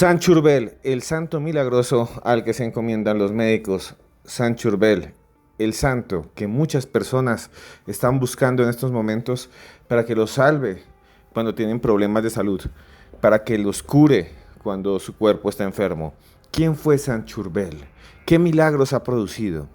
Sanchurbel, el santo milagroso al que se encomiendan los médicos. Sanchurbel, el santo que muchas personas están buscando en estos momentos para que los salve cuando tienen problemas de salud, para que los cure cuando su cuerpo está enfermo. ¿Quién fue Sanchurbel? ¿Qué milagros ha producido?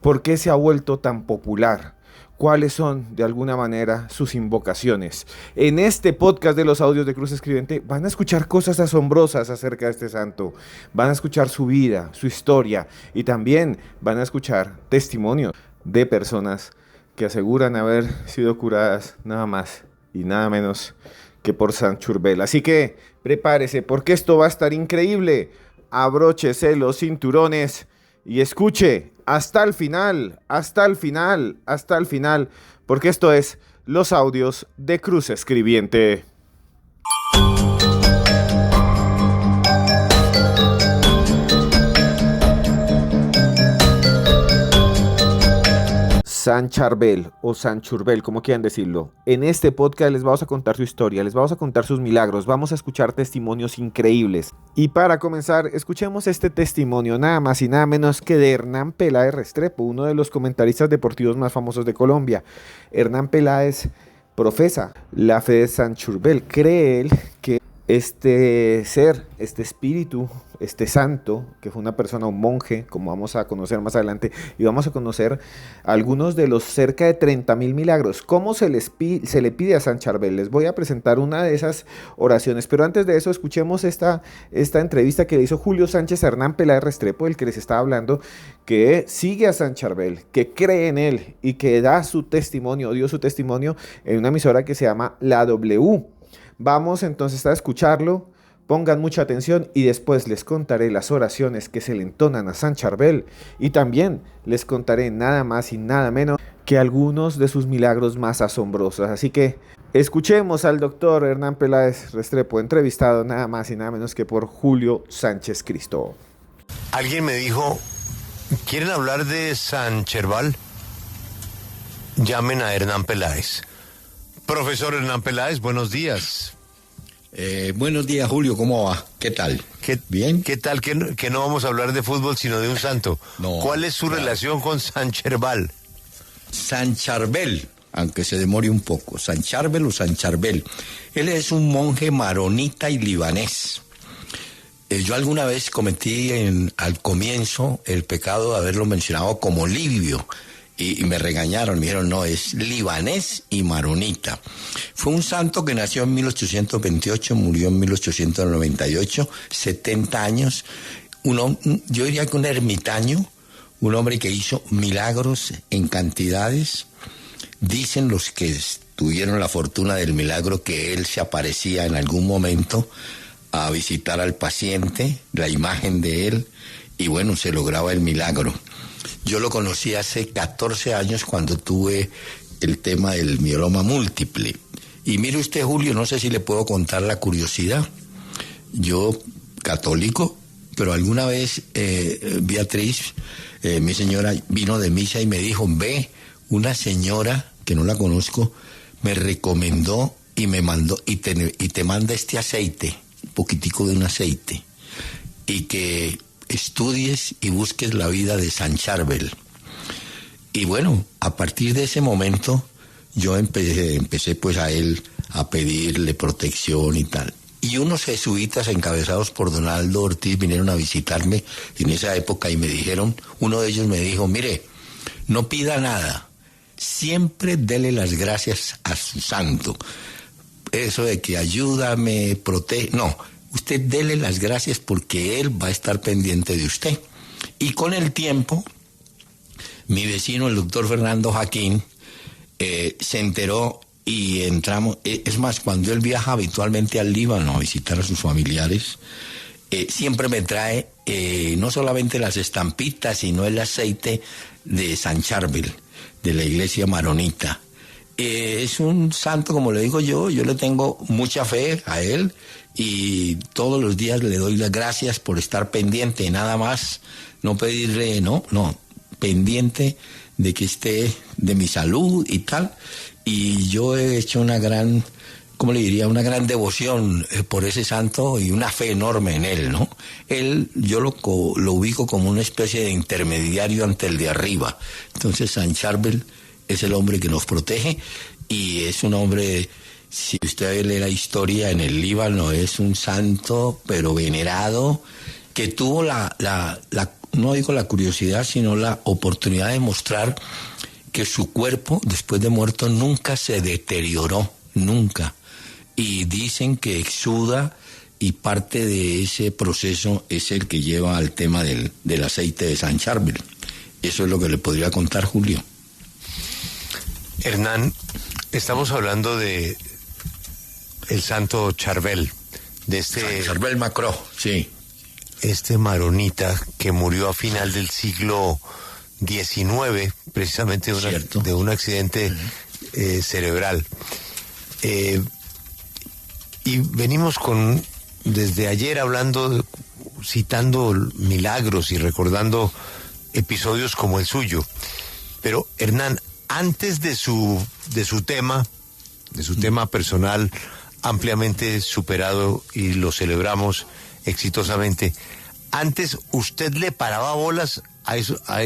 ¿Por qué se ha vuelto tan popular? ¿Cuáles son, de alguna manera, sus invocaciones? En este podcast de los audios de Cruz Escribiente van a escuchar cosas asombrosas acerca de este santo. Van a escuchar su vida, su historia y también van a escuchar testimonios de personas que aseguran haber sido curadas nada más y nada menos que por Sanchurbel. Así que prepárese porque esto va a estar increíble. Abróchese los cinturones y escuche hasta el final, porque esto es los audios de Cruz Escribiente. Sanchurbel o Sanchurbel, como quieran decirlo. En este podcast les vamos a contar su historia, les vamos a contar sus milagros, vamos a escuchar testimonios increíbles. Y para comenzar, escuchemos este testimonio nada más y nada menos que de Hernán Peláez Restrepo, uno de los comentaristas deportivos más famosos de Colombia. Hernán Peláez profesa la fe de Sanchurbel, cree él que este ser, este espíritu, este santo, que fue una persona, un monje, como vamos a conocer más adelante, y vamos a conocer algunos de los cerca de 30,000 milagros. ¿Cómo se le pide a Sanchurbel? Les voy a presentar una de esas oraciones, pero antes de eso escuchemos esta entrevista que le hizo Julio Sánchez a Hernán Peláez Restrepo, el que les estaba hablando, que sigue a Sanchurbel, que cree en él y que dio su testimonio en una emisora que se llama La W. Vamos entonces a escucharlo, pongan mucha atención y después les contaré las oraciones que se le entonan a Sanchurbel y también les contaré nada más y nada menos que algunos de sus milagros más asombrosos. Así que escuchemos al doctor Hernán Peláez Restrepo, entrevistado nada más y nada menos que por Julio Sánchez Cristo. Alguien me dijo, ¿quieren hablar de Sanchurbel? Llamen a Hernán Peláez. Profesor Hernán Peláez, buenos días. Buenos días, Julio, ¿cómo va? ¿Qué tal? ¿Bien? ¿Qué tal que no vamos a hablar de fútbol sino de un santo? No, ¿Cuál es su relación con Sanchurbel? Sanchurbel, aunque se demore un poco, Sanchurbel o Sanchurbel. Él es un monje maronita y libanés. Yo alguna vez cometí al comienzo el pecado de haberlo mencionado como libio. Y me regañaron, me dijeron, no, es libanés y maronita. Fue un santo que nació en 1828, murió en 1898, 70 años. Yo diría que un ermitaño, un hombre que hizo milagros en cantidades. Dicen los que tuvieron la fortuna del milagro que él se aparecía en algún momento a visitar al paciente, la imagen de él, y bueno, se lograba el milagro. Yo lo conocí hace 14 años cuando tuve el tema del mieloma múltiple. Y mire usted, Julio, no sé si le puedo contar la curiosidad. Yo, católico, pero alguna vez Beatriz, mi señora, vino de misa y me dijo, ve, una señora, que no la conozco, me recomendó y me mandó, y te manda este aceite, un poquitico de un aceite, y que estudies y busques la vida de Sanchurbel. Y bueno, a partir de ese momento yo empecé pues a él a pedirle protección y tal. Y unos jesuitas encabezados por Don Aldo Ortiz vinieron a visitarme en esa época y me dijeron, uno de ellos me dijo, mire, no pida nada, siempre dele las gracias a su santo. Eso de que ayúdame, protege, no. Usted dele las gracias porque él va a estar pendiente de usted. Y con el tiempo, mi vecino, el doctor Fernando Jaquín, se enteró y entramos. Es más, cuando él viaja habitualmente al Líbano a visitar a sus familiares, siempre me trae no solamente las estampitas, sino el aceite de Sanchurbel, de la iglesia maronita. Es un santo, como le digo yo le tengo mucha fe a él y todos los días le doy las gracias por estar pendiente, nada más, no pedirle, no, pendiente de que esté de mi salud y tal. Y yo he hecho una gran ¿cómo le diría? Una gran devoción por ese santo y una fe enorme en él, ¿no? Yo lo ubico como una especie de intermediario ante el de arriba. Entonces San Charbel es el hombre que nos protege y es un hombre, si usted lee la historia en el Líbano, es un santo pero venerado que tuvo no digo la curiosidad, sino la oportunidad de mostrar que su cuerpo, después de muerto, nunca se deterioró, nunca. Y dicen que exuda y parte de ese proceso es el que lleva al tema del aceite de San Charbel. Eso es lo que le podría contar Julio. Hernán, estamos hablando de el santo Charbel, de San Charbel Macró, sí. Este maronita que murió a final del siglo XIX, precisamente de un accidente cerebral. Y venimos desde ayer hablando, citando milagros y recordando episodios como el suyo. Pero Hernán, antes de su tema personal ampliamente superado y lo celebramos exitosamente, antes usted le paraba bolas a eso, a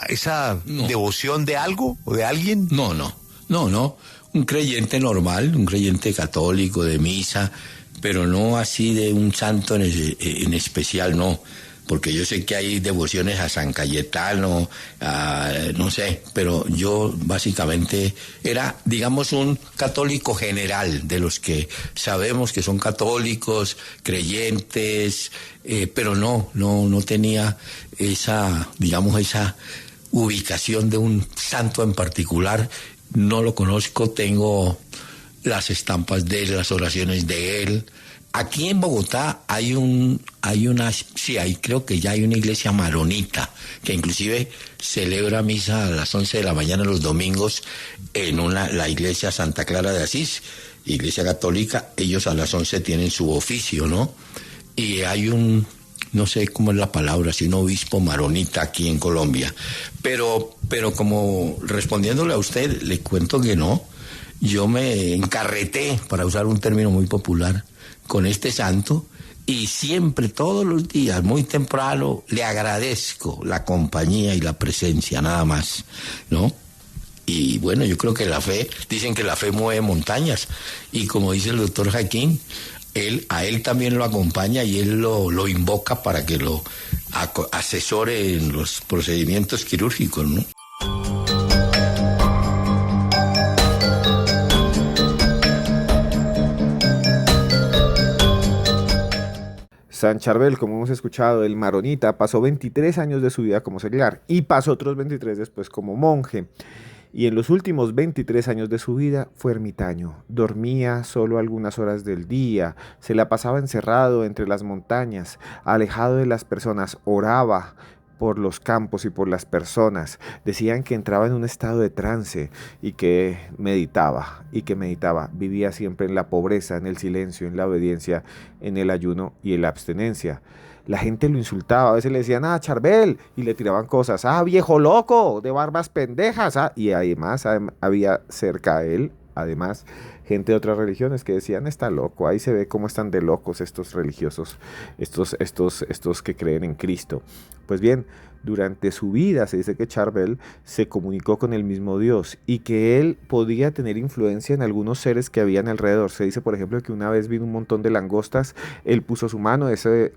esa devoción de algo o de alguien. No. Un creyente normal, un creyente católico de misa, pero no así de un santo en especial, no. Porque yo sé que hay devociones a San Cayetano, no sé, pero yo básicamente era, digamos, un católico general, de los que sabemos que son católicos, creyentes, pero no tenía esa ubicación de un santo en particular. No lo conozco, tengo las estampas de él, las oraciones de él. Aquí en Bogotá creo que ya hay una iglesia maronita, que inclusive celebra misa a las 11 de la mañana los domingos en la iglesia Santa Clara de Asís, iglesia católica. Ellos a las 11 tienen su oficio, ¿no? Y hay no sé cómo es la palabra, si un obispo maronita aquí en Colombia. Pero como respondiéndole a usted, le cuento que no. Yo me encarreté, para usar un término muy popular, con este santo, y siempre, todos los días, muy temprano, le agradezco la compañía y la presencia, nada más, ¿no? Y bueno, yo creo que dicen que la fe mueve montañas, y como dice el doctor Jaquín, a él también lo acompaña y él lo invoca para que lo asesore en los procedimientos quirúrgicos, ¿no? San Charbel, como hemos escuchado, el maronita, pasó 23 años de su vida como seglar y pasó otros 23 después como monje. Y en los últimos 23 años de su vida fue ermitaño. Dormía solo algunas horas del día, se la pasaba encerrado entre las montañas, alejado de las personas, oraba por los campos y por las personas. Decían que entraba en un estado de trance y que meditaba. Vivía siempre en la pobreza, en el silencio, en la obediencia, en el ayuno y en la abstinencia. La gente lo insultaba, a veces le decían, Charbel, y le tiraban cosas, viejo loco, de barbas pendejas, y además había cerca a él, gente de otras religiones que decían, está loco, ahí se ve cómo están de locos estos religiosos, estos que creen en Cristo. Pues bien, durante su vida se dice que Charbel se comunicó con el mismo Dios y que él podía tener influencia en algunos seres que habían alrededor. Se dice, por ejemplo, que una vez vino un montón de langostas, él puso su mano,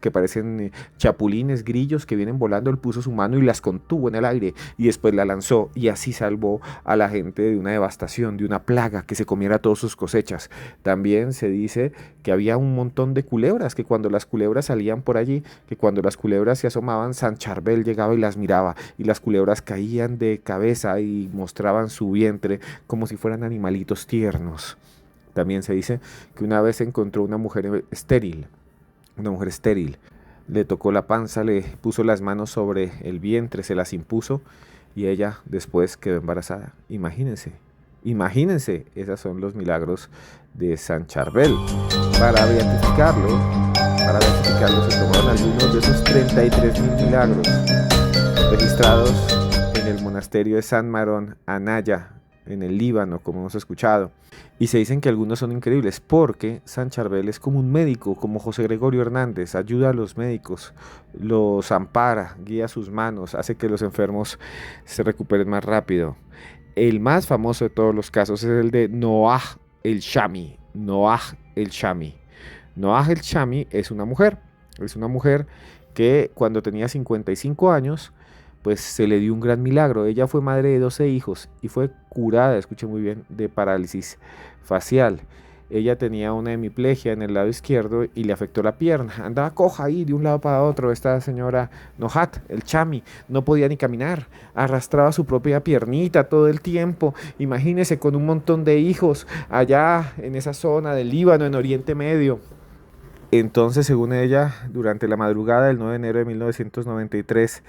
que parecen chapulines, grillos que vienen volando, él puso su mano y las contuvo en el aire y después la lanzó y así salvó a la gente de una devastación, de una plaga que se comiera todas sus cosechas. También se dice que había un montón de culebras, que cuando las culebras salían por allí, que cuando las culebras se asomaban, San Charbel llegaba y las miraba y las culebras caían de cabeza y mostraban su vientre como si fueran animalitos tiernos. También se dice que una vez encontró una mujer estéril, le tocó la panza, le puso las manos sobre el vientre, se las impuso y ella después quedó embarazada. Imagínense, esos son los milagros de San Charbel. Para beatificarlo se tomaron algunos de esos 33.000 milagros registrados en el monasterio de San Marón, Anaya, en el Líbano, como hemos escuchado. Y se dicen que algunos son increíbles porque San Charbel es como un médico, como José Gregorio Hernández, ayuda a los médicos, los ampara, guía sus manos, hace que los enfermos se recuperen más rápido. El más famoso de todos los casos es el de Noah el Shami. Noah el Shami. Noah el Shami es una mujer que cuando tenía 55 años, pues se le dio un gran milagro. Ella fue madre de 12 hijos y fue curada, escuche muy bien, de parálisis facial. Ella tenía una hemiplegia en el lado izquierdo y le afectó la pierna. Andaba coja ahí de un lado para otro. Esta señora Nohat, el Chami, no podía ni caminar. Arrastraba su propia piernita todo el tiempo. Imagínese con un montón de hijos allá en esa zona del Líbano, en Oriente Medio. Entonces, según ella, durante la madrugada del 9 de enero de 1993,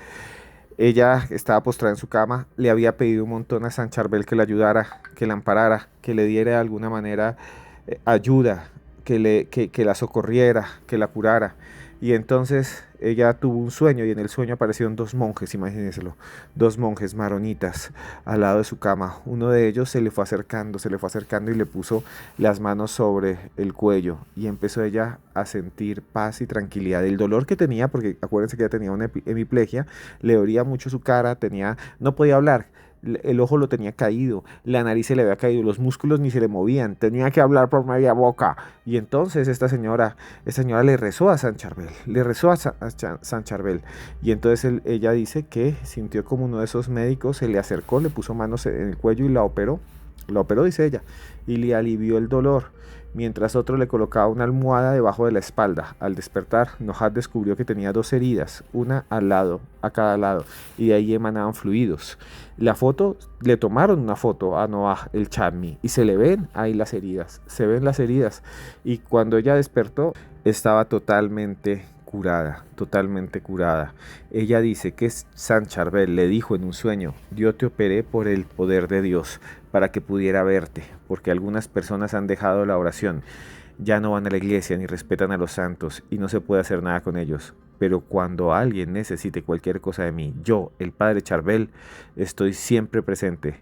ella estaba postrada en su cama, le había pedido un montón a San Charbel que la ayudara, que la amparara, que le diera de alguna manera ayuda, que la socorriera, que la curara. Y entonces ella tuvo un sueño y en el sueño aparecieron dos monjes, imagínenselo, dos monjes maronitas al lado de su cama. Uno de ellos se le fue acercando y le puso las manos sobre el cuello y empezó ella a sentir paz y tranquilidad. El dolor que tenía, porque acuérdense que ella tenía una hemiplegia, le dolía mucho su cara, no podía hablar. El ojo lo tenía caído, la nariz se le había caído, los músculos ni se le movían, tenía que hablar por media boca. Y entonces esta señora le rezó a San Charbel, San Charbel. Y entonces ella dice que sintió como uno de esos médicos se le acercó, le puso manos en el cuello y la operó, dice ella, y le alivió el dolor. Mientras otro le colocaba una almohada debajo de la espalda. Al despertar, Nohat descubrió que tenía dos heridas, una a cada lado, y de ahí emanaban fluidos. Le tomaron una foto a Noah el Chami y se le ven ahí las heridas, y cuando ella despertó estaba totalmente curada. Ella dice que San Charbel le dijo en un sueño: yo te operé por el poder de Dios, para que pudiera verte, porque algunas personas han dejado la oración, ya no van a la iglesia ni respetan a los santos y no se puede hacer nada con ellos. Pero cuando alguien necesite cualquier cosa de mí, yo, el Padre Charbel, estoy siempre presente,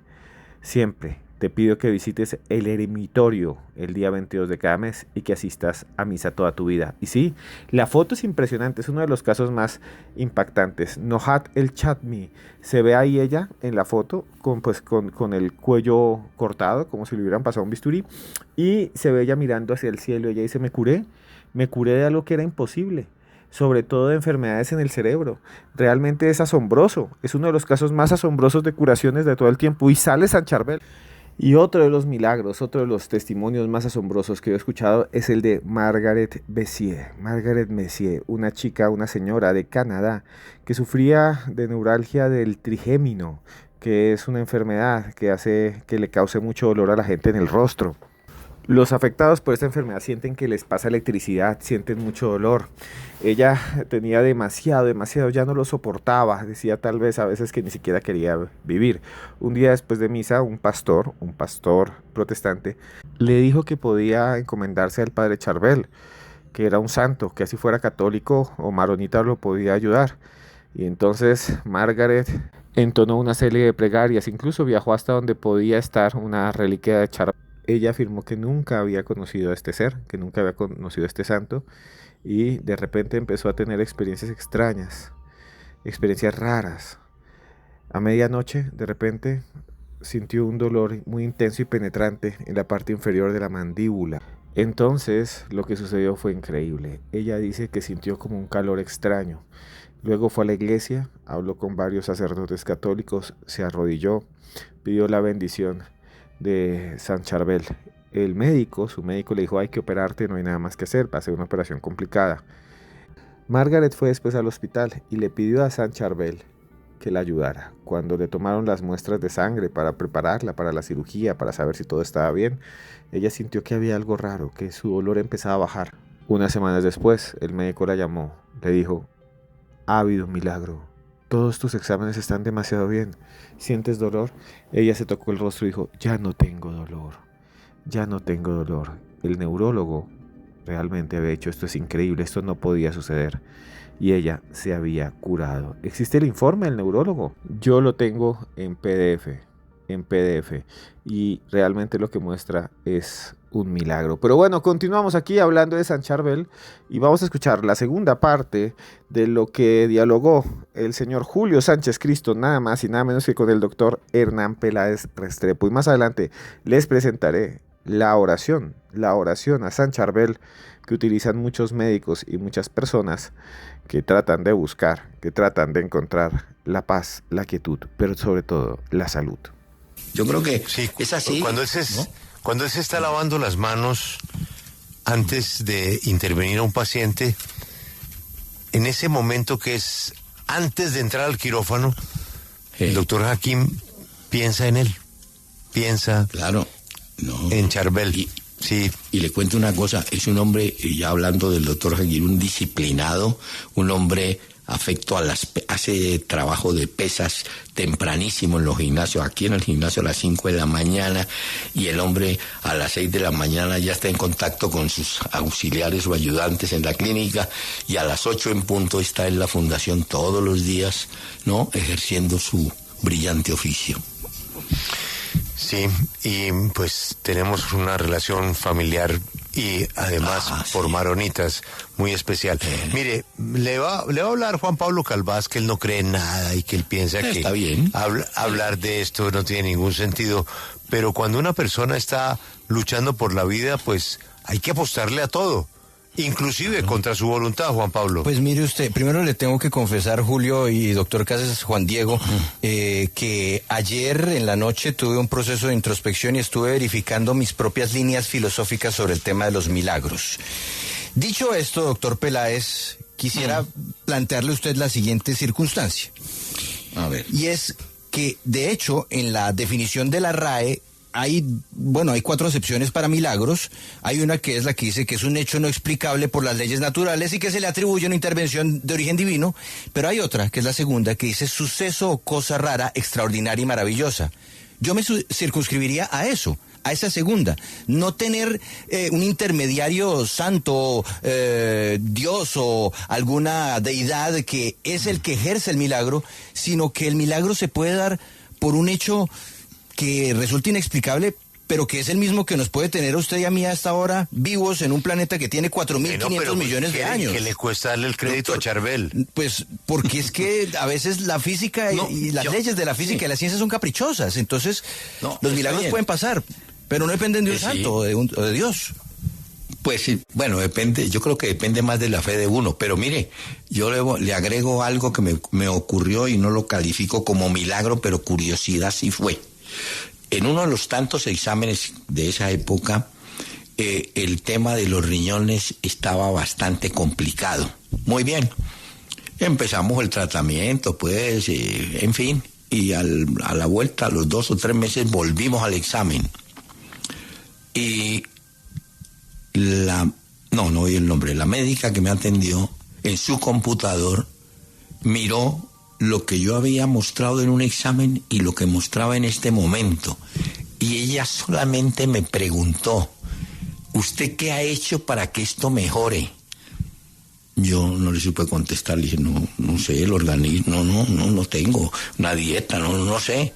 siempre. Te pido que visites el eremitorio el día 22 de cada mes y que asistas a misa toda tu vida. Y sí, la foto es impresionante, es uno de los casos más impactantes. Nohat el Chami, se ve ahí ella en la foto con el cuello cortado, como si le hubieran pasado un bisturí, y se ve ella mirando hacia el cielo. Ella dice: me curé de algo que era imposible, sobre todo de enfermedades en el cerebro. Realmente es asombroso, es uno de los casos más asombrosos de curaciones de todo el tiempo. Y sale San Charbel. Y otro de los milagros, otro de los testimonios más asombrosos que yo he escuchado es el de Margaret Messier. Margaret Messier, una señora de Canadá que sufría de neuralgia del trigémino, que es una enfermedad que hace que le cause mucho dolor a la gente en el rostro. Los afectados por esta enfermedad sienten que les pasa electricidad, sienten mucho dolor. Ella tenía demasiado, ya no lo soportaba, decía tal vez a veces que ni siquiera quería vivir. Un día después de misa, un pastor protestante, le dijo que podía encomendarse al Padre Charbel, que era un santo, que así fuera católico o maronita lo podía ayudar. Y entonces Margaret entonó una serie de plegarias, incluso viajó hasta donde podía estar una reliquia de Charbel. Ella afirmó que nunca había conocido a este ser, que nunca había conocido a este santo, y de repente empezó a tener experiencias extrañas, experiencias raras. A medianoche, de repente, sintió un dolor muy intenso y penetrante en la parte inferior de la mandíbula. Entonces, lo que sucedió fue increíble. Ella dice que sintió como un calor extraño. Luego fue a la iglesia, habló con varios sacerdotes católicos, se arrodilló, pidió la bendición de San Charbel. Su médico le dijo: hay que operarte, no hay nada más que hacer, va a ser una operación complicada. Margaret fue después al hospital y le pidió a San Charbel que la ayudara. Cuando le tomaron las muestras de sangre para prepararla para la cirugía, para saber si todo estaba bien, ella sintió que había algo raro, que su dolor empezaba a bajar. Unas semanas después, el médico la llamó, le dijo: ha habido un milagro. Todos tus exámenes están demasiado bien. ¿Sientes dolor? Ella se tocó el rostro y dijo: ya no tengo dolor. El neurólogo realmente había dicho: esto es increíble, esto no podía suceder. Y ella se había curado. ¿Existe el informe del neurólogo? Yo lo tengo en PDF. en PDF y realmente lo que muestra es un milagro. Pero bueno, continuamos aquí hablando de San Charbel y vamos a escuchar la segunda parte de lo que dialogó el señor Julio Sánchez Cristo, nada más y nada menos que con el doctor Hernán Peláez Restrepo. Y más adelante les presentaré la oración a San Charbel que utilizan muchos médicos y muchas personas que tratan de buscar, que tratan de encontrar la paz, la quietud, pero sobre todo la salud. Yo creo que Sí, es así. Cuando él se está lavando las manos antes de intervenir a un paciente, en ese momento que es antes de entrar al quirófano, el doctor Hakim piensa en él, piensa Claro. No. en Charbel. Sí. Y le cuento una cosa, es un hombre, ya hablando del doctor Hakim, un disciplinado, un hombre afecto hace trabajo de pesas tempranísimo en los gimnasios, aquí en el gimnasio a las 5 de la mañana, y el hombre a las 6 de la mañana ya está en contacto con sus auxiliares o ayudantes en la clínica, y a las 8 en punto está en la fundación todos los días, ¿no?, ejerciendo su brillante oficio. Sí, y pues tenemos una relación familiar y además por maronitas muy especial. Mire, le va a hablar Juan Pablo Calvás que él no cree en nada y que él piensa que está bien. Hablar de esto no tiene ningún sentido, pero cuando una persona está luchando por la vida, pues hay que apostarle a todo. Inclusive contra su voluntad, Juan Pablo. Pues mire usted, primero le tengo que confesar, Julio y doctor Casas, Juan Diego, que ayer en la noche tuve un proceso de introspección y estuve verificando mis propias líneas filosóficas sobre el tema de los milagros. Dicho esto, doctor Peláez, quisiera plantearle a usted la siguiente circunstancia. A ver. Y es que, de hecho, en la definición de la RAE, hay 4 acepciones para milagros. Hay una que es la que dice que es un hecho no explicable por las leyes naturales y que se le atribuye una intervención de origen divino, pero hay otra, que es la segunda, que dice suceso o cosa rara, extraordinaria y maravillosa. Yo me circunscribiría a eso, a esa segunda, no tener un intermediario santo, Dios o alguna deidad que es el que ejerce el milagro, sino que el milagro se puede dar por un hecho que resulta inexplicable, pero que es el mismo que nos puede tener a usted y a mí hasta ahora vivos en un planeta que tiene 4.500 millones de años. ¿Qué le cuesta darle el crédito a Charbel? Pues porque es que a veces la física y las leyes de la física y la ciencia son caprichosas, entonces los milagros pueden pasar, pero no dependen de un santo o de Dios. Pues sí, bueno, depende, yo creo que depende más de la fe de uno, pero mire, yo le agrego algo que me ocurrió y no lo califico como milagro, pero curiosidad sí fue. En uno de los tantos exámenes de esa época, el tema de los riñones estaba bastante complicado. Muy bien, empezamos el tratamiento, pues, en fin, y a la vuelta, a los 2 o 3 meses, volvimos al examen. Y no oí el nombre, la médica que me atendió, en su computador, miró lo que yo había mostrado en un examen y lo que mostraba en este momento. Y ella solamente me preguntó, ¿usted qué ha hecho para que esto mejore? Yo no le supe contestar, le dije, no sé, el organismo, no tengo una dieta, no sé.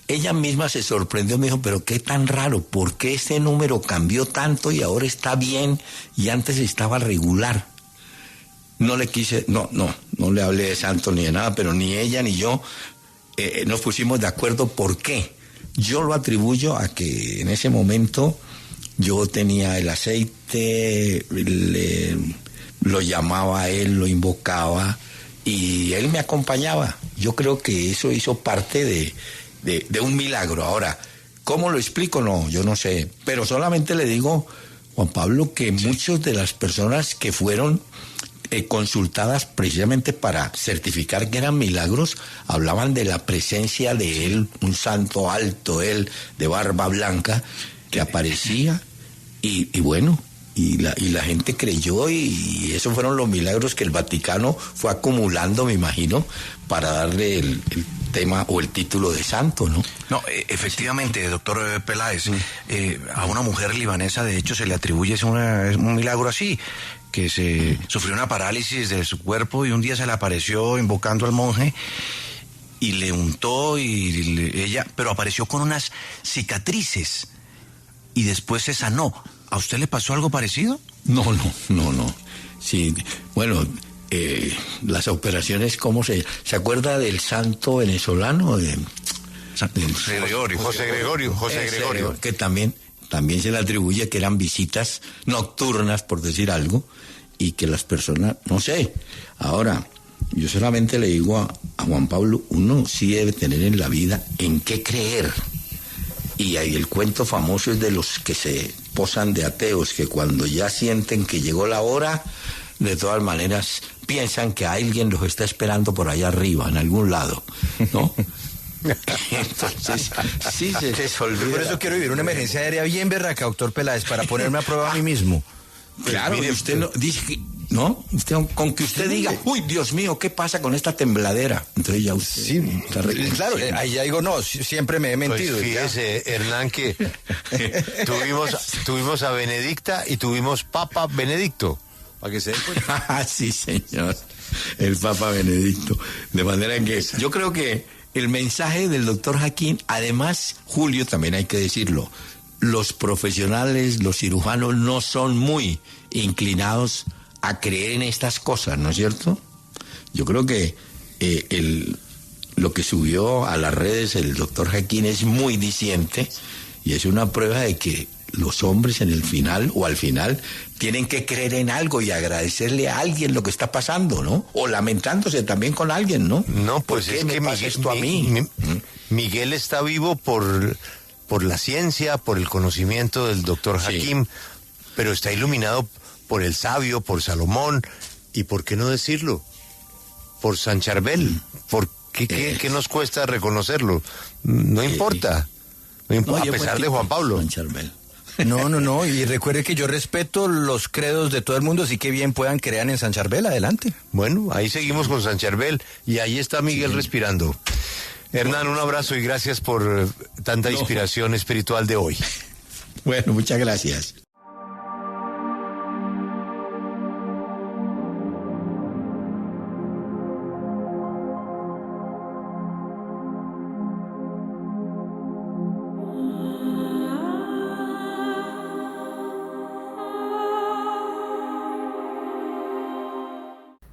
Ella misma se sorprendió, me dijo, pero qué tan raro, ¿por qué este número cambió tanto y ahora está bien y antes estaba regular? No le quise, no le hablé de santo ni de nada, pero ni ella ni yo nos pusimos de acuerdo por qué. Yo lo atribuyo a que en ese momento yo tenía el aceite, lo llamaba a él, lo invocaba y él me acompañaba. Yo creo que eso hizo parte de un milagro. Ahora, ¿cómo lo explico? No, yo no sé, pero solamente le digo, Juan Pablo, que muchas de las personas que fueron consultadas precisamente para certificar que eran milagros, hablaban de la presencia de él, un santo alto, él de barba blanca, que aparecía y bueno, y la gente creyó y esos fueron los milagros que el Vaticano fue acumulando, me imagino, para darle el tema o el título de santo, ¿no? No, efectivamente, doctor Peláez, a una mujer libanesa de hecho se le atribuye un milagro así, que sufrió una parálisis de su cuerpo y un día se le apareció invocando al monje y le untó ella, pero apareció con unas cicatrices y después se sanó. ¿A usted le pasó algo parecido? No. Sí, bueno, las operaciones, ¿cómo se acuerda del santo venezolano? José Gregorio. José Gregorio. Que también se le atribuye que eran visitas nocturnas, por decir algo, y que las personas, no sé. Ahora, yo solamente le digo a Juan Pablo, uno sí debe tener en la vida en qué creer. Y ahí el cuento famoso es de los que se posan de ateos, que cuando ya sienten que llegó la hora, de todas maneras piensan que alguien los está esperando por allá arriba, en algún lado, ¿no? Entonces, sí se les olvida. Por eso quiero vivir una emergencia aérea bien berraca, doctor Peláez, para ponerme a prueba a mí mismo. Claro, mire, usted no dice que, ¿no? Usted, con que usted diga, uy, Dios mío, ¿qué pasa con esta tembladera? Entonces ya usted está claro, ahí ya digo, no, siempre me he mentido. Pues fíjese, Hernán, que tuvimos a Benedicta y tuvimos Papa Benedicto. Para que se den cuenta. Sí, señor. El Papa Benedicto. De manera que yo creo que el mensaje del doctor Jaquín, además, Julio, también hay que decirlo, los profesionales, los cirujanos no son muy inclinados a creer en estas cosas, ¿no es cierto? Yo creo que lo que subió a las redes el doctor Jaquín es muy diciente y es una prueba de que los hombres en el final o al final tienen que creer en algo y agradecerle a alguien lo que está pasando, ¿no? O lamentándose también con alguien, ¿no? No, pues es que Miguel está vivo por la ciencia, por el conocimiento del doctor Hakim, pero está iluminado por el sabio, por Salomón, y ¿por qué no decirlo? Por San Charbel. ¿Qué nos cuesta reconocerlo? No importa. A pesar de Juan Pablo. San Charbel. No, y recuerde que yo respeto los credos de todo el mundo, así que bien puedan creer en San Charbel, adelante. Bueno, ahí seguimos con San Charbel, y ahí está Miguel respirando. Hernán, un abrazo y gracias por tanta inspiración espiritual de hoy. Bueno, muchas gracias.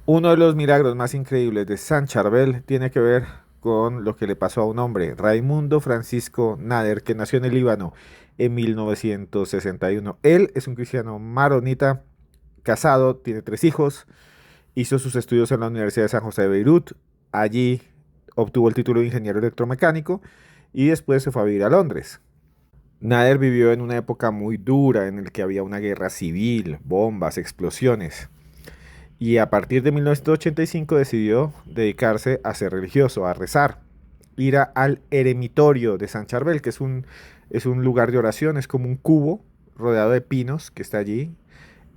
Uno de los milagros más increíbles de San Charbel tiene que ver con lo que le pasó a un hombre, Raimundo Francisco Nader, que nació en el Líbano en 1961. Él es un cristiano maronita, casado, tiene 3 hijos, hizo sus estudios en la Universidad de San José de Beirut, allí obtuvo el título de ingeniero electromecánico y después se fue a vivir a Londres. Nader vivió en una época muy dura en la que había una guerra civil, bombas, explosiones. Y a partir de 1985 decidió dedicarse a ser religioso, a rezar, ir al eremitorio de San Charbel, que es un lugar de oración, es como un cubo rodeado de pinos que está allí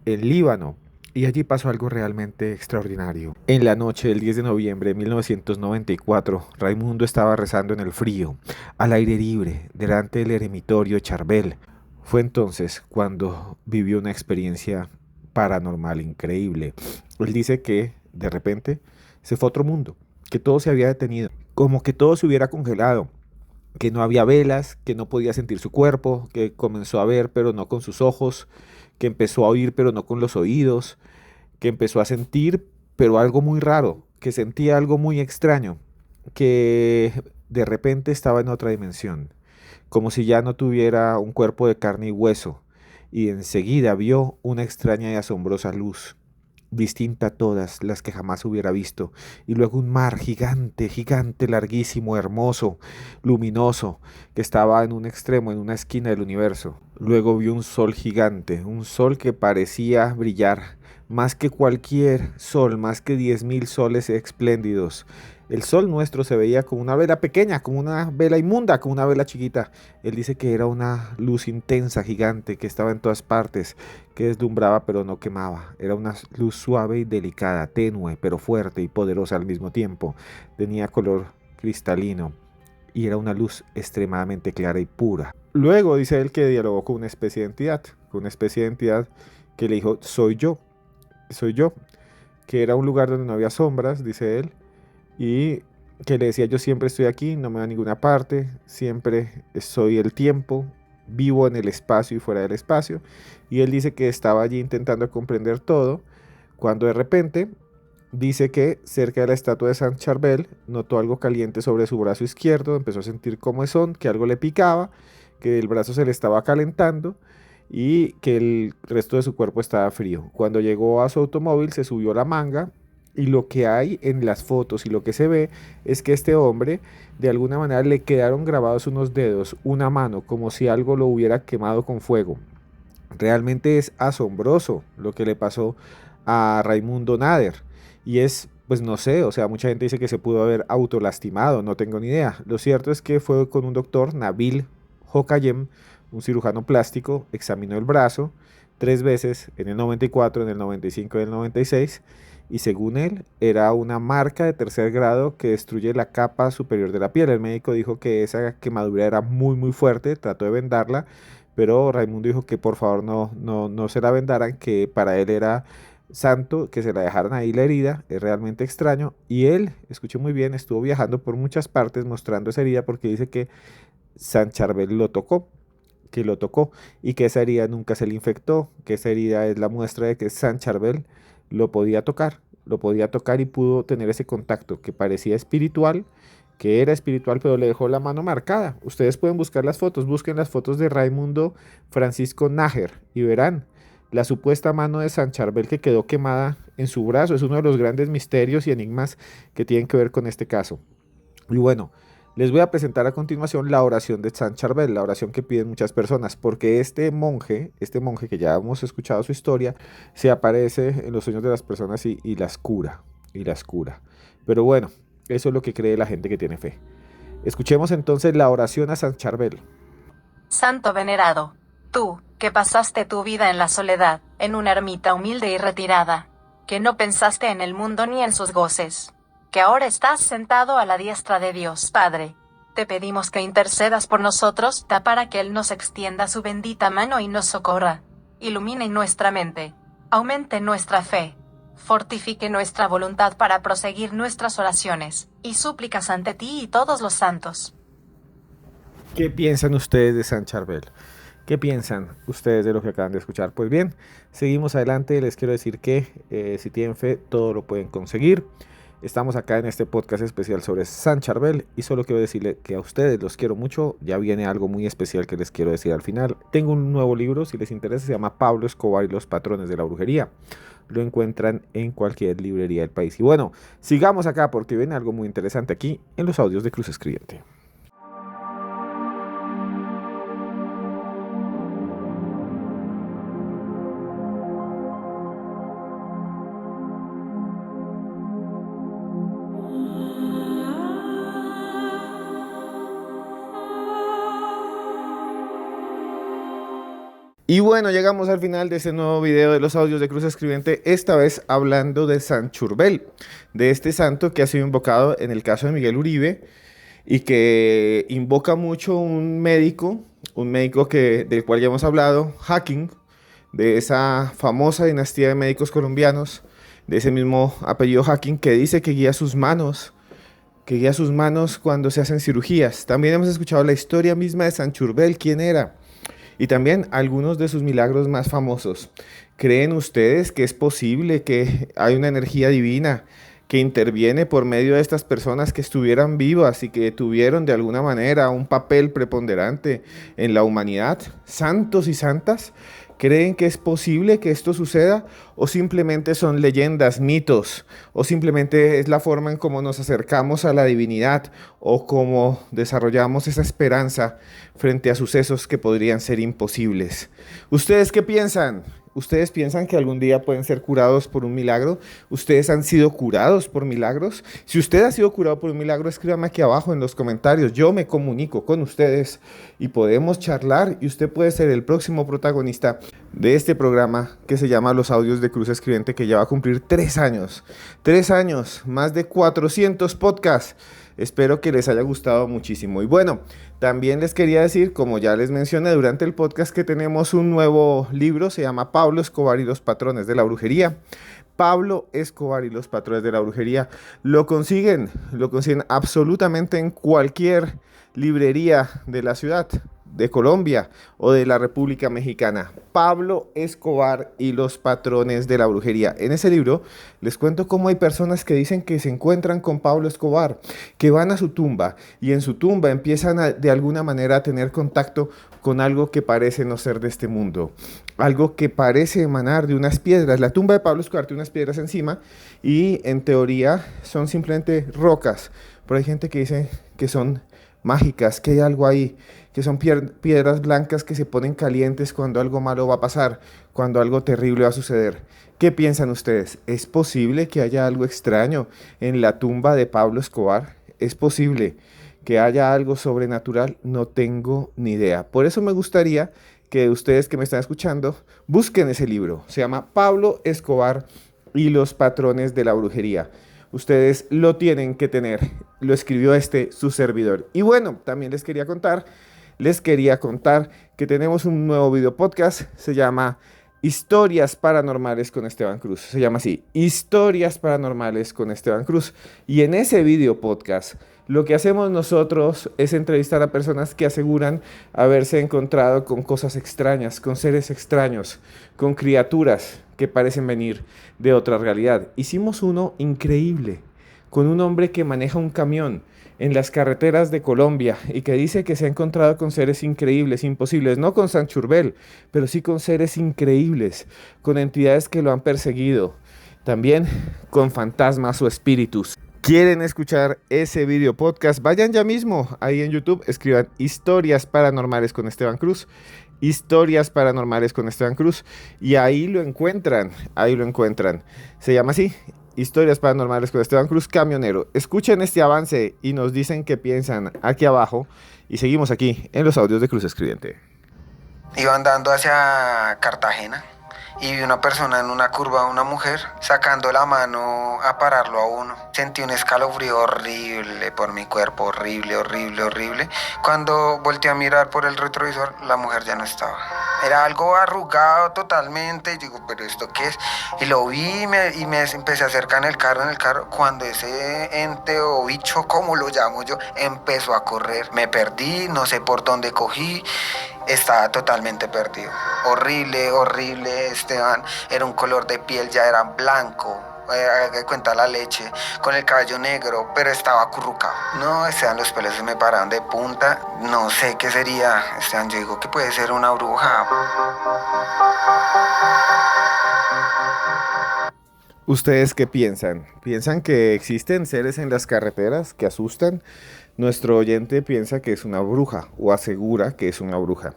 en Líbano. Y allí pasó algo realmente extraordinario. En la noche del 10 de noviembre de 1994, Raimundo estaba rezando en el frío, al aire libre, delante del eremitorio de Charbel. Fue entonces cuando vivió una experiencia paranormal increíble. Él dice que de repente se fue a otro mundo, que todo se había detenido, como que todo se hubiera congelado, que no había velas, que no podía sentir su cuerpo, que comenzó a ver pero no con sus ojos, que empezó a oír pero no con los oídos, que empezó a sentir pero algo muy raro, que sentía algo muy extraño, que de repente estaba en otra dimensión, como si ya no tuviera un cuerpo de carne y hueso, y enseguida vio una extraña y asombrosa luz, distinta a todas las que jamás hubiera visto, y luego un mar gigante, gigante, larguísimo, hermoso, luminoso, que estaba en un extremo, en una esquina del universo. Luego vio un sol gigante, un sol que parecía brillar más que cualquier sol, más que 10.000 soles espléndidos. El sol nuestro se veía como una vela pequeña, como una vela inmunda, como una vela chiquita. Él dice que era una luz intensa, gigante, que estaba en todas partes, que deslumbraba pero no quemaba. Era una luz suave y delicada, tenue pero fuerte y poderosa al mismo tiempo. Tenía color cristalino y era una luz extremadamente clara y pura. Luego dice él que dialogó con una especie de entidad, que le dijo, soy yo, que era un lugar donde no había sombras, dice él, y que le decía: yo siempre estoy aquí, no me voy a ninguna parte, siempre soy el tiempo, vivo en el espacio y fuera del espacio. Y él dice que estaba allí intentando comprender todo, cuando de repente dice que cerca de la estatua de San Charbel notó algo caliente sobre su brazo izquierdo, empezó a sentir comezón, que algo le picaba, que el brazo se le estaba calentando y que el resto de su cuerpo estaba frío. Cuando llegó a su automóvil se subió la manga, y lo que hay en las fotos y lo que se ve es que este hombre, de alguna manera, le quedaron grabados unos dedos, una mano, como si algo lo hubiera quemado con fuego. Realmente es asombroso lo que le pasó a Raimundo Nader. Y es, pues no sé, o sea, mucha gente dice que se pudo haber autolastimado, no tengo ni idea. Lo cierto es que fue con un doctor, Nabil Hokayem, un cirujano plástico, examinó el brazo 3 veces, en el 94, en el 95 y en el 96, y según él, era una marca de tercer grado que destruye la capa superior de la piel. El médico dijo que esa quemadura era muy muy fuerte, trató de vendarla, pero Raimundo dijo que por favor no se la vendaran, que para él era santo que se la dejaran ahí la herida. Es realmente extraño. Y él, escuché muy bien, estuvo viajando por muchas partes mostrando esa herida, porque dice que San Charbel lo tocó, que lo tocó, y que esa herida nunca se le infectó, que esa herida es la muestra de que San Charbel lo podía tocar y pudo tener ese contacto que parecía espiritual, que era espiritual, pero le dejó la mano marcada. Ustedes pueden buscar las fotos, busquen las fotos de Raimundo Francisco Nájer y verán la supuesta mano de San Charbel que quedó quemada en su brazo. Es uno de los grandes misterios y enigmas que tienen que ver con este caso. Y bueno, les voy a presentar a continuación la oración de San Charbel, la oración que piden muchas personas, porque este monje que ya hemos escuchado su historia, se aparece en los sueños de las personas y las cura, y las cura. Pero bueno, eso es lo que cree la gente que tiene fe. Escuchemos entonces la oración a San Charbel. Santo venerado, tú, que pasaste tu vida en la soledad, en una ermita humilde y retirada, que no pensaste en el mundo ni en sus goces, que ahora estás sentado a la diestra de Dios Padre, te pedimos que intercedas por nosotros, para que Él nos extienda su bendita mano y nos socorra, ilumine nuestra mente, aumente nuestra fe, fortifique nuestra voluntad para proseguir nuestras oraciones y súplicas ante ti y todos los santos. ¿Qué piensan ustedes de San Charbel? ¿Qué piensan ustedes de lo que acaban de escuchar? Pues bien, seguimos adelante. Les quiero decir que si tienen fe, todo lo pueden conseguir. Estamos acá en este podcast especial sobre San Charbel y solo quiero decirle que a ustedes los quiero mucho. Ya viene algo muy especial que les quiero decir al final. Tengo un nuevo libro, si les interesa, se llama Pablo Escobar y los patrones de la brujería. Lo encuentran en cualquier librería del país. Y bueno, sigamos acá porque viene algo muy interesante aquí en los audios de Cruz Escribiente. Y bueno, llegamos al final de este nuevo video de los audios de Cruz Escribiente, esta vez hablando de San Charbel, de este santo que ha sido invocado en el caso de Miguel Uribe y que invoca mucho un médico del cual ya hemos hablado, Hacking, de esa famosa dinastía de médicos colombianos, de ese mismo apellido Hacking, que dice que guía sus manos cuando se hacen cirugías. También hemos escuchado la historia misma de San Charbel, quién era, y también algunos de sus milagros más famosos. ¿Creen ustedes que es posible que hay una energía divina que interviene por medio de estas personas que estuvieran vivas y que tuvieron de alguna manera un papel preponderante en la humanidad? ¿Santos y santas? ¿Creen que es posible que esto suceda? ¿O simplemente son leyendas, mitos? ¿O simplemente es la forma en cómo nos acercamos a la divinidad? ¿O cómo desarrollamos esa esperanza frente a sucesos que podrían ser imposibles? ¿Ustedes qué piensan? ¿Ustedes piensan que algún día pueden ser curados por un milagro? ¿Ustedes han sido curados por milagros? Si usted ha sido curado por un milagro, escríbame aquí abajo en los comentarios. Yo me comunico con ustedes y podemos charlar y usted puede ser el próximo protagonista de este programa que se llama Los Audios de Cruz Escribiente, que ya va a cumplir 3 años. 3 años, más de 400 podcasts. Espero que les haya gustado muchísimo. Y bueno, también les quería decir, como ya les mencioné durante el podcast, que tenemos un nuevo libro, se llama Pablo Escobar y los patrones de la brujería. Pablo Escobar y los patrones de la brujería. Lo consiguen absolutamente en cualquier librería de la ciudad, de Colombia o de la República Mexicana. Pablo Escobar y los patrones de la brujería. En ese libro les cuento cómo hay personas que dicen que se encuentran con Pablo Escobar, que van a su tumba y en su tumba empiezan de alguna manera a tener contacto con algo que parece no ser de este mundo, algo que parece emanar de unas piedras. La tumba de Pablo Escobar tiene unas piedras encima y en teoría son simplemente rocas, pero hay gente que dice que son mágicas, que hay algo ahí, que son piedras blancas que se ponen calientes cuando algo malo va a pasar, cuando algo terrible va a suceder. ¿Qué piensan ustedes? ¿Es posible que haya algo extraño en la tumba de Pablo Escobar? ¿Es posible que haya algo sobrenatural? No tengo ni idea. Por eso me gustaría que ustedes que me están escuchando busquen ese libro. Se llama Pablo Escobar y los patrones de la brujería. Ustedes lo tienen que tener. Lo escribió su servidor. Y bueno, también les quería contar que tenemos un nuevo video podcast. Se llama Historias Paranormales con Esteban Cruz. Se llama así, Historias Paranormales con Esteban Cruz. Y en ese video podcast, lo que hacemos nosotros es entrevistar a personas que aseguran haberse encontrado con cosas extrañas, con seres extraños, con criaturas que parecen venir de otra realidad. Hicimos uno increíble, con un hombre que maneja un camión en las carreteras de Colombia y que dice que se ha encontrado con seres increíbles, imposibles, no con Sanchurbel, pero sí con seres increíbles, con entidades que lo han perseguido, también con fantasmas o espíritus. ¿Quieren escuchar ese video podcast? Vayan ya mismo ahí en YouTube, escriban Historias Paranormales con Esteban Cruz, Historias Paranormales con Esteban Cruz, y ahí lo encuentran. Se llama así, Historias Paranormales con Esteban Cruz, camionero. Escuchen este avance y nos dicen qué piensan aquí abajo, y seguimos aquí en los audios de Cruz Escribiente. Iba andando hacia Cartagena y vi una persona en una curva, una mujer, sacando la mano a pararlo a uno. Sentí un escalofrío horrible por mi cuerpo, horrible. Cuando volteé a mirar por el retrovisor, la mujer ya no estaba. Era algo arrugado totalmente, y digo, ¿pero esto qué es? Y lo vi y me empecé a acercar en el carro, cuando ese ente o bicho, como lo llamo yo, empezó a correr. Me perdí, no sé por dónde cogí. Estaba totalmente perdido. Horrible, Esteban. Era un color de piel, ya era blanco. Cuenta la leche, con el cabello negro, pero estaba acurrucado. No, Esteban, los pelos se me pararon de punta. No sé qué sería, Esteban. Yo digo que puede ser una bruja. ¿Ustedes qué piensan? ¿Piensan que existen seres en las carreteras que asustan? Nuestro oyente piensa que es una bruja o asegura que es una bruja.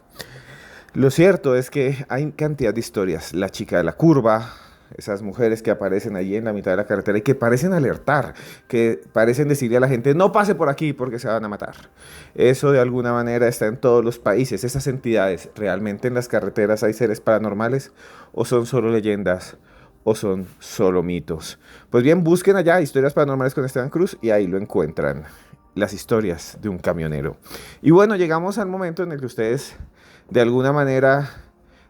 Lo cierto es que hay cantidad de historias. La chica de la curva, esas mujeres que aparecen allí en la mitad de la carretera y que parecen alertar, que parecen decirle a la gente no pase por aquí porque se van a matar. Eso de alguna manera está en todos los países. Esas entidades, ¿realmente en las carreteras hay seres paranormales o son solo leyendas? ¿O son solo mitos? Pues bien, busquen allá Historias Paranormales con Esteban Cruz y ahí lo encuentran. Las historias de un camionero. Y bueno, llegamos al momento en el que ustedes de alguna manera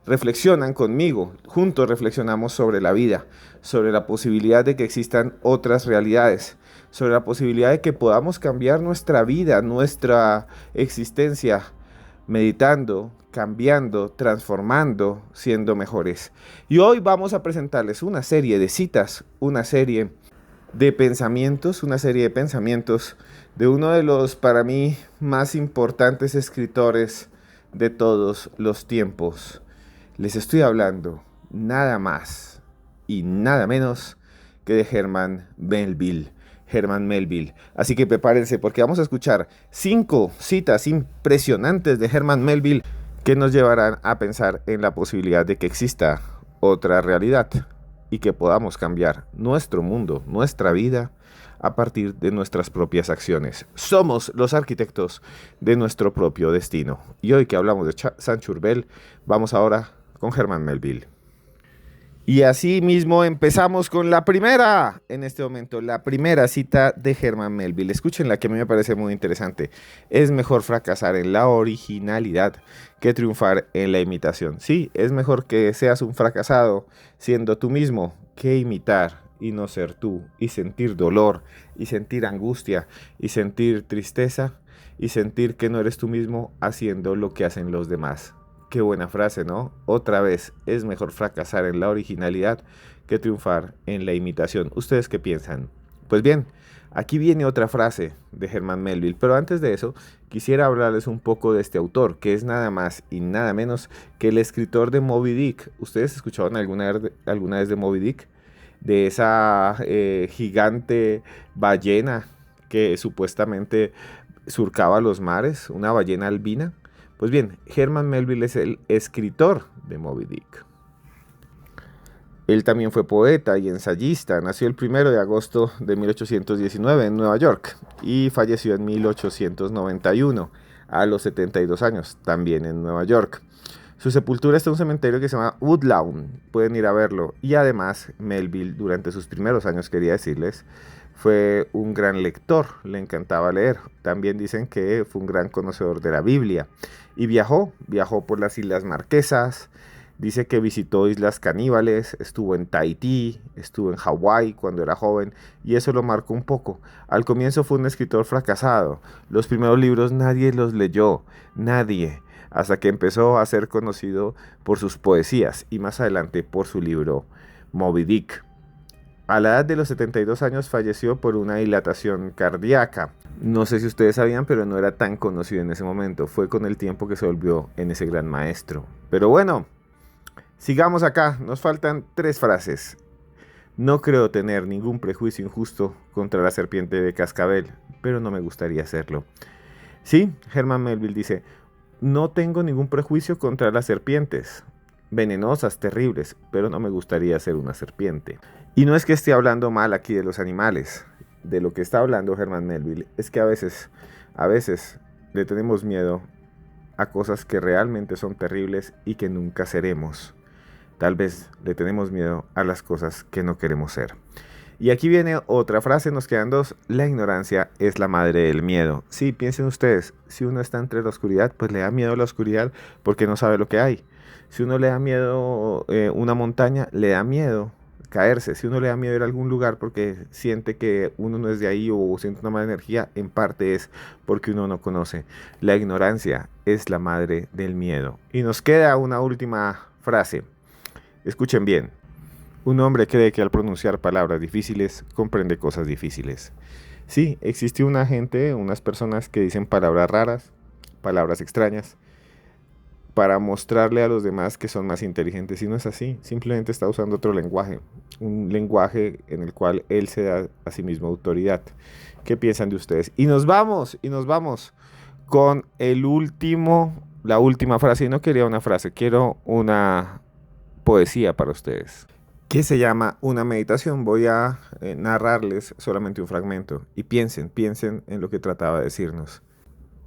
reflexionan conmigo. Juntos reflexionamos sobre la vida, sobre la posibilidad de que existan otras realidades, sobre la posibilidad de que podamos cambiar nuestra vida, nuestra existencia, meditando, cambiando, transformando, siendo mejores. Y hoy vamos a presentarles una serie de citas, una serie de pensamientos de uno de los, para mí, más importantes escritores de todos los tiempos. Les estoy hablando nada más y nada menos que de Herman Melville. Así que prepárense porque vamos a escuchar 5 citas impresionantes de Herman Melville que nos llevarán a pensar en la posibilidad de que exista otra realidad y que podamos cambiar nuestro mundo, nuestra vida, a partir de nuestras propias acciones. Somos los arquitectos de nuestro propio destino. Y hoy que hablamos de Sanchurbel, vamos ahora con Herman Melville. Y así mismo empezamos con la primera, en este momento, la primera cita de Herman Melville. Escuchen la que a mí me parece muy interesante. Es mejor fracasar en la originalidad que triunfar en la imitación. Sí, es mejor que seas un fracasado siendo tú mismo que imitar y no ser tú, y sentir dolor, y sentir angustia, y sentir tristeza, y sentir que no eres tú mismo haciendo lo que hacen los demás. Qué buena frase, ¿no? Otra vez, es mejor fracasar en la originalidad que triunfar en la imitación. ¿Ustedes qué piensan? Pues bien, aquí viene otra frase de Herman Melville, pero antes de eso, quisiera hablarles un poco de este autor, que es nada más y nada menos que el escritor de Moby Dick. ¿Ustedes escucharon alguna vez de Moby Dick? De esa gigante ballena que supuestamente surcaba los mares, una ballena albina. Pues bien, Herman Melville es el escritor de Moby Dick. Él también fue poeta y ensayista. Nació el 1 de agosto de 1819 en Nueva York y falleció en 1891 a los 72 años, también en Nueva York. Su sepultura está en un cementerio que se llama Woodlawn, pueden ir a verlo. Y además, Melville, durante sus primeros años, quería decirles, fue un gran lector, le encantaba leer. También dicen que fue un gran conocedor de la Biblia. Y viajó por las Islas Marquesas, dice que visitó Islas Caníbales, estuvo en Tahití, estuvo en Hawái cuando era joven, y eso lo marcó un poco. Al comienzo fue un escritor fracasado. Los primeros libros nadie los leyó, nadie, hasta que empezó a ser conocido por sus poesías y más adelante por su libro Moby Dick. A la edad de los 72 años falleció por una dilatación cardíaca. No sé si ustedes sabían, pero no era tan conocido en ese momento. Fue con el tiempo que se volvió en ese gran maestro. Pero bueno, sigamos acá. Nos faltan 3 frases. No creo tener ningún prejuicio injusto contra la serpiente de cascabel, pero no me gustaría hacerlo. Sí, Herman Melville dice, no tengo ningún prejuicio contra las serpientes. Venenosas, terribles, pero no me gustaría ser una serpiente. Y no es que esté hablando mal aquí de los animales. De lo que está hablando Herman Melville es que a veces le tenemos miedo a cosas que realmente son terribles y que nunca seremos. Tal vez le tenemos miedo a las cosas que no queremos ser. Y aquí viene otra frase, nos quedan 2. La ignorancia es la madre del miedo. Sí, piensen ustedes, si uno está entre la oscuridad, pues le da miedo a la oscuridad porque no sabe lo que hay. Si uno le da miedo una montaña, le da miedo caerse. Si uno le da miedo ir a algún lugar porque siente que uno no es de ahí o siente una mala energía, en parte es porque uno no conoce. La ignorancia es la madre del miedo. Y nos queda una última frase. Escuchen bien. Un hombre cree que al pronunciar palabras difíciles comprende cosas difíciles. Sí, existe una gente, unas personas que dicen palabras raras, palabras extrañas, para mostrarle a los demás que son más inteligentes. Y no es así, simplemente está usando otro lenguaje, un lenguaje en el cual él se da a sí mismo autoridad. ¿Qué piensan de ustedes? Y nos vamos con la última frase. Y no quería una frase, quiero una poesía para ustedes, que se llama Una meditación. Voy a narrarles solamente un fragmento y piensen en lo que trataba de decirnos.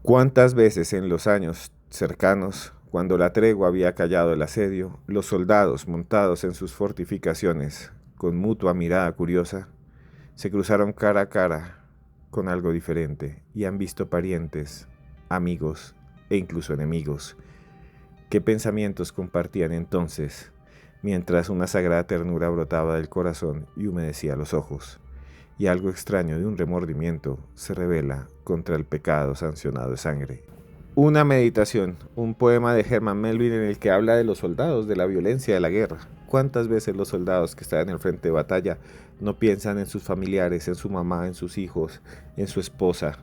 ¿Cuántas veces en los años cercanos, cuando la tregua había callado el asedio, los soldados montados en sus fortificaciones, con mutua mirada curiosa, se cruzaron cara a cara con algo diferente y han visto parientes, amigos e incluso enemigos? ¿Qué pensamientos compartían entonces, mientras una sagrada ternura brotaba del corazón y humedecía los ojos, y algo extraño de un remordimiento se revela contra el pecado sancionado de sangre? Una meditación, un poema de Herman Melville en el que habla de los soldados, de la violencia de la guerra. ¿Cuántas veces los soldados que están en el frente de batalla no piensan en sus familiares, en su mamá, en sus hijos, en su esposa?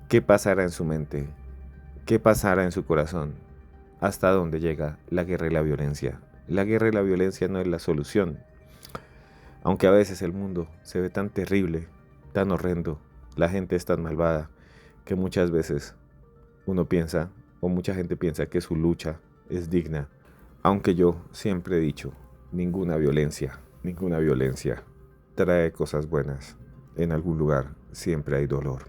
¿Qué pasará en su mente? ¿Qué pasará en su corazón? ¿Hasta dónde llega la guerra y la violencia? La guerra y la violencia no es la solución. Aunque a veces el mundo se ve tan terrible, tan horrendo, la gente es tan malvada, que muchas veces uno piensa, o mucha gente piensa, que su lucha es digna. Aunque yo siempre he dicho, ninguna violencia trae cosas buenas. En algún lugar siempre hay dolor.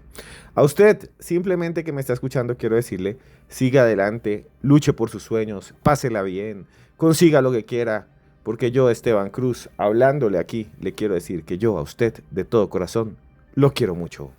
A usted, simplemente que me está escuchando, quiero decirle, siga adelante, luche por sus sueños, pásela bien, consiga lo que quiera, porque yo, Esteban Cruz, hablándole aquí, le quiero decir que yo a usted, de todo corazón, lo quiero mucho.